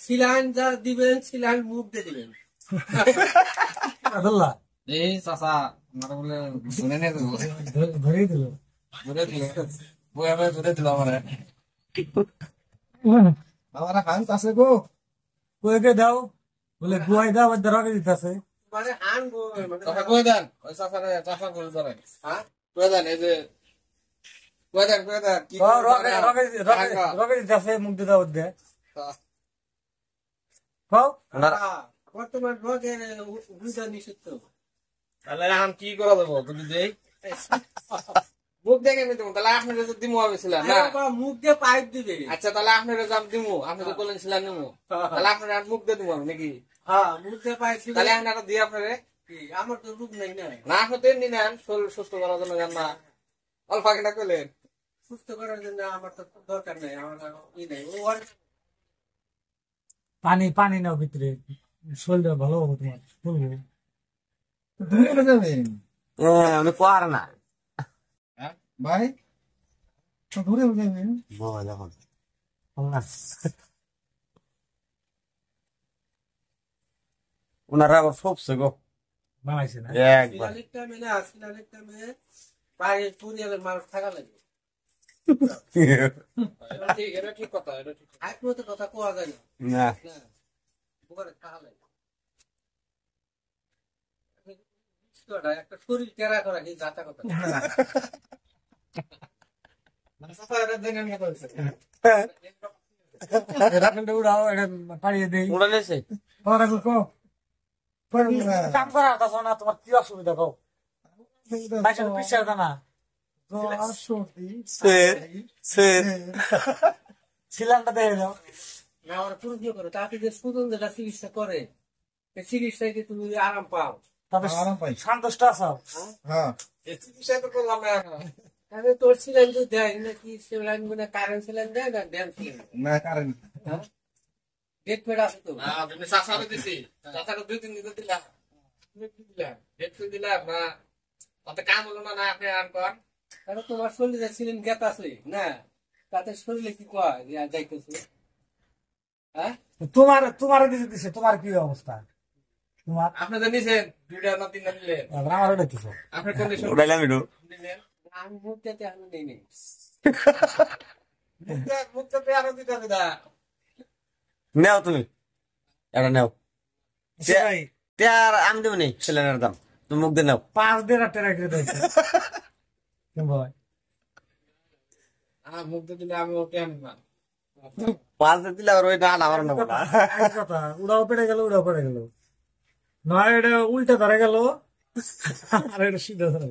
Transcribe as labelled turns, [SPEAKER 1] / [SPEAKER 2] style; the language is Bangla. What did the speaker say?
[SPEAKER 1] সিলাইন যা দিবেন সিলাইন মুখ দিয়ে দিবেন।
[SPEAKER 2] আদল্লা
[SPEAKER 3] এই চাচা আমার বলে শুনে নিয়ে দেবো
[SPEAKER 2] ধরেই দিল
[SPEAKER 3] ধরে দিল বইয়া ধরে দিল আমার আমার হাত আছে গো
[SPEAKER 2] কয়েকে দাও বলে গুয়াই দাও আর ধরাকে দিতেছে
[SPEAKER 1] মানে আনবো
[SPEAKER 3] চাচা কই দেন ওই চাচারে চাচা করে ধরেন হ্যাঁ কই দেন এই যে কই দেন কি
[SPEAKER 2] রকে দিতেছে মুখ দিয়ে দাও দে কও
[SPEAKER 1] বর্তমান রোগের বুঝা নিষিদ্ধ।
[SPEAKER 3] তাহলে এখন কি করা দেবো তুমি দেই মুখ দেখে নিতে তাহলে আপনার যে দিমু হয়েছিলাম না
[SPEAKER 1] মুখ দিয়ে পাইপ দিবে।
[SPEAKER 3] আচ্ছা তাহলে আপনার যাম দিমু আপনি তো বলেন ছিলেন নিমু তাহলে আপনার মুখ দিয়ে দিমু আমি নাকি
[SPEAKER 1] হ্যাঁ মুখ দিয়ে পাইপ
[SPEAKER 3] তাহলে আপনারা দিয়ে আপনারে
[SPEAKER 1] আমার তো রূপ নেই না
[SPEAKER 3] না আপনি তো এমনি নেন শরীর সুস্থ করার জন্য যান না অল্প কিনা করলেন
[SPEAKER 1] সুস্থ করার জন্য আমার তো দরকার নেই আমার ই নেই
[SPEAKER 2] পানি পানি নাও ভিতরে শরীরটা ভালো হবে তোমার বলবো
[SPEAKER 4] আমি পার না
[SPEAKER 3] ভাই
[SPEAKER 4] ঘুরে যাবেন দেখুন ওনারা আবার সবসে গো
[SPEAKER 2] বানাইছে না
[SPEAKER 4] একবার
[SPEAKER 1] পরিবারের মানুষ থাকা লাগে
[SPEAKER 3] এটা ঠিক কথা এটা ঠিক
[SPEAKER 1] একমতো কথা কোয়া যায়
[SPEAKER 4] না
[SPEAKER 1] থাকা লাগে একটা শরীর টেরা করা কি যাতা কথা
[SPEAKER 2] উড়াও এটা পাড়িয়ে দেই
[SPEAKER 4] উড়া লেছে
[SPEAKER 2] কাম করার কথা না তোমার কি অসুবিধা কও পিছিয়ে না সিলানটা দেখে যাও
[SPEAKER 1] না ওরা পুরো দিয়ে করে তাকে যে সুদন যেটা চিকিৎসা করে চিকিৎসায় কি তুমি আরাম পাও
[SPEAKER 2] তবে সন্তুষ্ট আছো
[SPEAKER 4] হ্যাঁ
[SPEAKER 3] চিকিৎসা তো করলাম না এখন
[SPEAKER 1] তাহলে তোর সিলাইন তো দেয় নাকি সিলাইন মানে কারেন্ট সিলাইন দেয় না ড্যাম সিলাইন
[SPEAKER 4] না কারণ
[SPEAKER 1] ডেট পেড আছে তো
[SPEAKER 3] না তুমি চাচারে দিছি চাচারে 2-3 দিন দিলাম ডেট ফি দিলাম না তাতে কাম হলো না না আপনি আন কর
[SPEAKER 1] তাহলে তোমার শরীরে সিলিন গেত আছে না তাতে শরীরে কি কয় যাইতেছে হ্যাঁ
[SPEAKER 2] তোমার তোমার দিছে তোমার কি অবস্থা তোমার
[SPEAKER 3] আপনি তো নিছেন 2টা না 3টা নিলেন
[SPEAKER 2] আমার ওটা দিছে
[SPEAKER 3] আপনি কন্ডিশন
[SPEAKER 4] উড়াইলাম একটু
[SPEAKER 3] নিলেন
[SPEAKER 1] আমি মুখ দিতে আমি নেই নেই
[SPEAKER 3] মুখটা পেয়ারও দিতে দিদা
[SPEAKER 4] নেও তুমি এটা নেও তেয়ার আমি দেবো নি সিলিন্ডার দাম তুমি মুখ দিয়ে নাও
[SPEAKER 2] 5 দিন টেরা করে দিয়েছে ভাই
[SPEAKER 3] মুখ দিলে আমি ওকে আনব না
[SPEAKER 4] 5 দিয়ে দিলে আর ওই না আমার নেবো না
[SPEAKER 2] কথা উড়াও পেড়ে গেল নয় এটা উল্টা ধরে গেল আর এটা সিধা ধরে